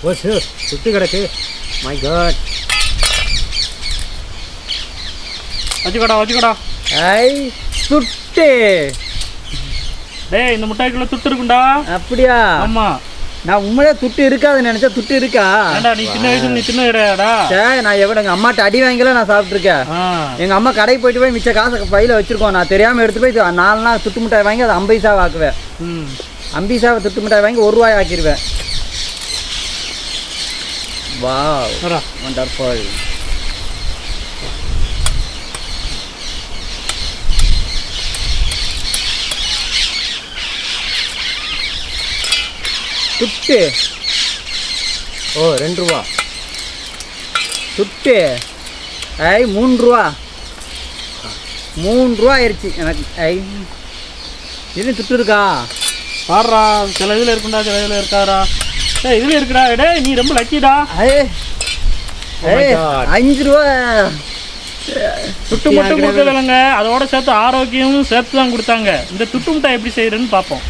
ஓ sir சுற்றி கிடக்கு. My God. வச்சுக்கடா. ஐ துட்டு. டேய் இந்த முட்டாய்க்குள்ள துட்டு இருக்குண்டா. அப்படியா? ஆமா. நான் உண்மையிலே துட்டு இருக்காதுன்னு நினைச்சா துட்டு இருக்கா? ஏண்டா நீ சின்ன வயசுல நீ தின்ன கிடையாடா? சரி நான் எவ்வளோ எங்கள் அம்மாட்ட அடி வாங்கலாம் நான் சாப்பிட்ருக்கேன். எங்கள் அம்மா கடைக்கு போயிட்டு மிச்ச காசு பையில் வச்சுருக்கோம். நான் தெரியாமல் எடுத்து போய் 4 நாள் துட்டு மிட்டாய் வாங்கி அதை 50 பைசா ஆக்குவேன். 50 பைசா துட்டு மிட்டாய் வாங்கி 1 ரூபாய் ஆக்கிடுவேன். Wow wonderful. துட்டு. ஓ 2 ரூபா. துட்டு. ஐ 3 ரூபா. 3 ரூபா ஆயிடுச்சு எனக்கு. ஐ இது துட்டு இருக்கா? பாடுறா சில இதில் இருக்குண்டா சில இதில் இருக்காரா? ஏய் இதில் இருக்குடா. டேய் நீ ரொம்ப லக்கிடா. 5 ரூபா. துட்டு மட்டும் கொடுக்கலங்க, அதோட சேர்த்து ஆரோக்கியமும் சேர்த்து தான் கொடுத்தாங்க. இந்த துட்டு மிட்டாய் எப்படி செய்யறேன்னு பார்ப்போம்.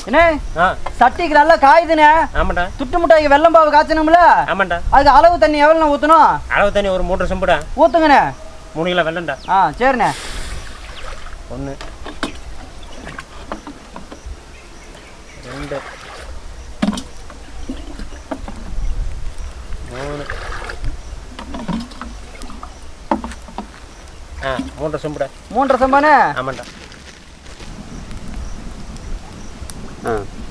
என்ன சட்டிக்கு நல்லா காயுதுண்ணே. ஆமாண்டா. துட்டு முட்டாய்க்கு வெல்லம் பாவு காய்ச்சணும்ல? ஆமாண்டா. அதுக்கு அளவு தண்ணி எவ்வளோ ஊற்றணும்? அளவு தண்ணி ஒரு 3 செம்புடா ஊற்றுங்கண்ணே. 3 கிலோ வெல்லம்டா. சரிண்ணே. 1 2 3 3 செம்புடா. 3 செம்பானே? ஆமாண்டா.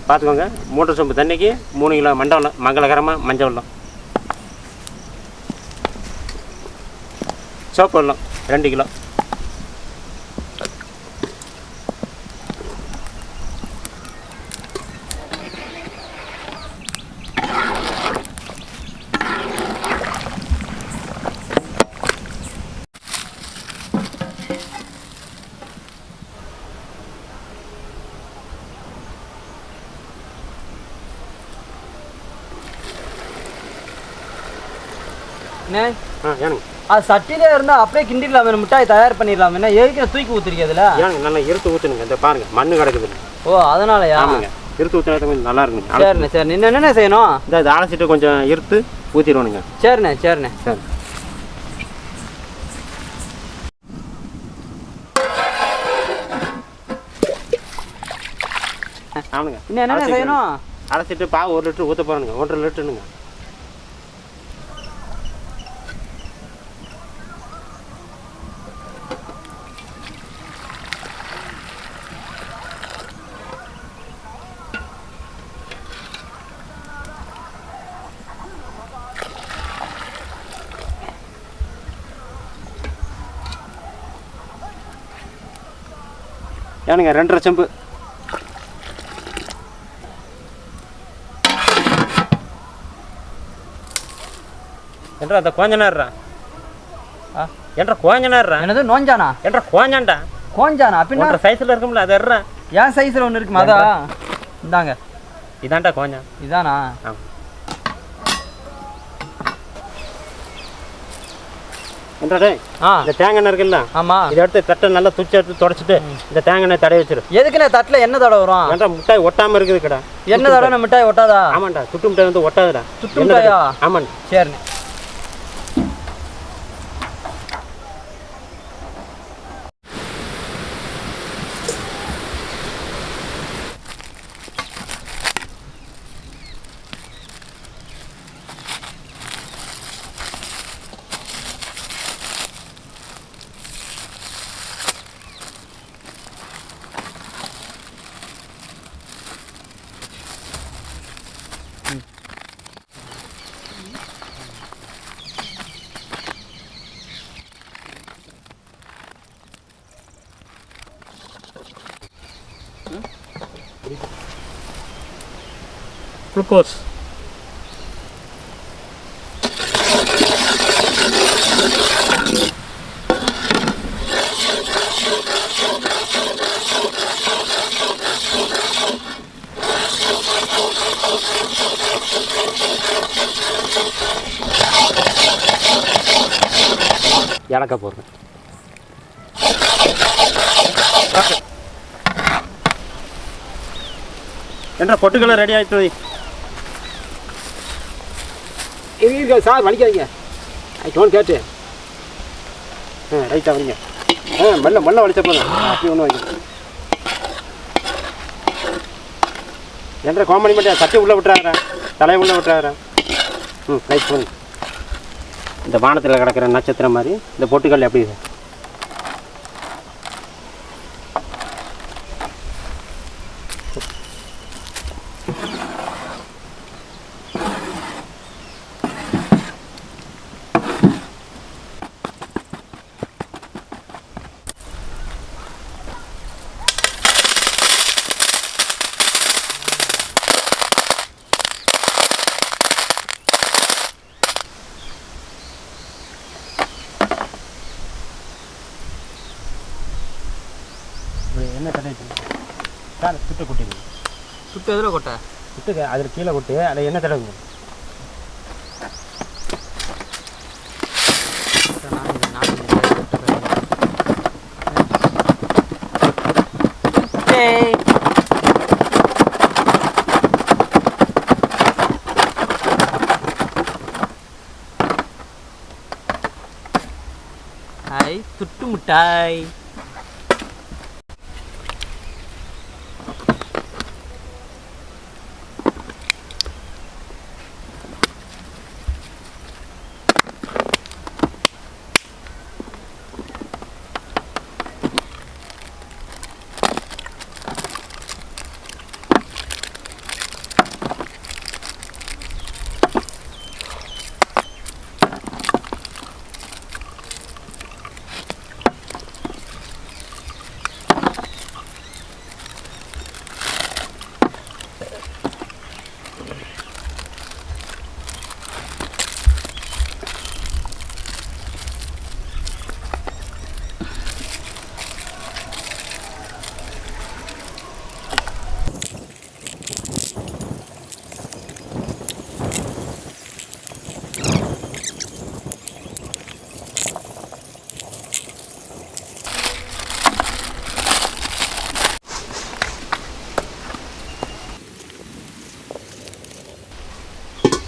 பார்த்துக்கோங்க. 3 செம்பு தண்ணிக்கு 3 கிலோ மண்டவெல்லம், மங்களகரமாக மஞ்சள் வெல்லம். சோப்பு வெல்லம் 2 கிலோ. அது சட்டிலே இருந்தா அப்படியே கிண்டிடலாம், மிட்டாய் தயார் பண்ணிடலாம். என்ன ஏற்கனவே தூக்கி ஊத்துறீங்க? ஏனுங்க நல்லா இருத்து ஊற்றுனுங்க. இந்த பாருங்க மண்ணு கிடக்குது. ஓ அதனாலயா? ஆமாங்க, இருத்து ஊற்றினா கொஞ்சம் நல்லா இருக்குங்க. சரிண்ணே. சரி நீ என்னென்ன செய்யணும்? இதை அலசிட்டு கொஞ்சம் இருத்து ஊற்றிடுவோனுங்க. சரிண்ணே. சரிண்ணே. சரி. ஆமாங்க. இன்னும் என்னென்ன செய்யணும்? அலசிட்டு பாவு 1 லிட்டர் ஊற்ற போகிறோங்க. 1.5 லிட்டருங்க. ஏனுங்க 2.5 செம்பு. என்ற அந்த கோஞ்சனாடுறா. என்ற கோஞ்சனாடுறா. என்னது நோஞ்சானா? என்ற கோஞ்சான்டா. கோஞ்சானா அப்படின்னா சைஸில் இருக்கும்ல அது எறா. என் சைஸில் ஒன்று இருக்குமா? அதான் இந்தாங்க. இதான்டா கோஞ்சா. இதானா? ஆமாம். என்றே இந்த தேங்காய் எண்ணெய் இருக்குல்ல? ஆமாம். இதை எடுத்து தட்டை நல்லா துச்சி எடுத்து தொடச்சிட்டு இந்த தேங்காய் எண்ணெய் தடவை வச்சிரு. எதுக்குண்ணே தட்டில் என்ன தடவை வரும்? ஏன்டா மிட்டாய் ஒட்டாமல் இருக்குது கடா. என்ன தடவை மிட்டாய் ஒட்டாதா? ஆமாண்டா. துட்டு மிட்டாய் வந்து ஒட்டாதுடா. துட்டு மிட்டாயா? ஆமாண்டா. சரிண்ணே. குளுக்கோஸ். ஏலக்காய் போடுறேன். என்ன பொட்டுக்கெல்லாம் ரெடி ஆகிட்டு இருக்கா சார்? வலிக்காதீங்க, டோன் கேட்டு ரைட்டாக வரீங்க. மெல்ல வலிச்ச போதும், அப்படி ஒன்றும் வைக்க. என்ற கோமணி மட்டும் சட்டை உள்ளே விட்டுறாரேன், தலையை உள்ளே விட்டுறாரேன். ரைட் போதும். இந்த வானத்தில் கிடக்கிற நட்சத்திரம் மாதிரி இந்த பொட்டுக்கல் எப்படி இது? என்ன தடவை சார்? சுட்டை கொட்டிடு. சுட்டு எதில் கொட்டை? சுட்டுக்கு அதில் கீழே கொட்டு, அதில் என்ன தடவுங்க? ஹாய் துட்டு மிட்டாய்.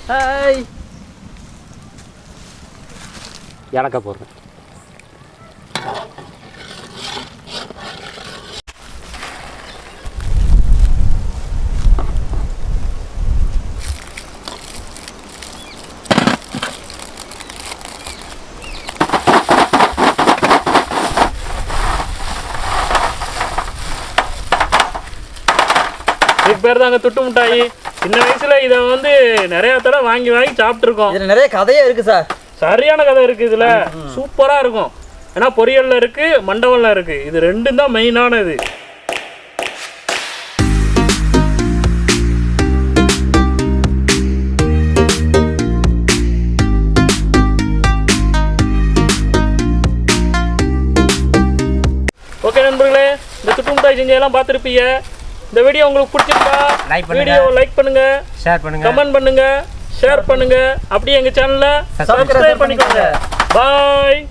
ஹாய். ஏலக்காய் போடுறேன். இதுக்கு பேர் தாங்க துட்டு மிட்டாய். சின்ன வயசுல இதை வந்து நிறைய தடவை வாங்கி சாப்பிட்டுருக்கோம். இதில் நிறைய கதையே இருக்கு சார். சரியான கதை இருக்கு இதுல. சூப்பரா இருக்கும். ஏன்னா பொரியல்ல இருக்கு, மண்டபம்ல இருக்கு. இது ரெண்டும் தான் மெயினானது. ஓகே நண்பர்களே, இந்த துட்டு மிட்டாய் செஞ்சதெல்லாம் பார்த்துருப்பீங்க. இந்த வீடியோ உங்களுக்கு பிடிச்சிருக்கா? வீடியோ லைக் பண்ணுங்க, ஷேர் பண்ணுங்க, கமெண்ட் பண்ணுங்க, ஷேர் பண்ணுங்க. அப்படியே எங்க சேனலை சப்ஸ்கிரைப் பண்ணிக்கோங்க. பாய்.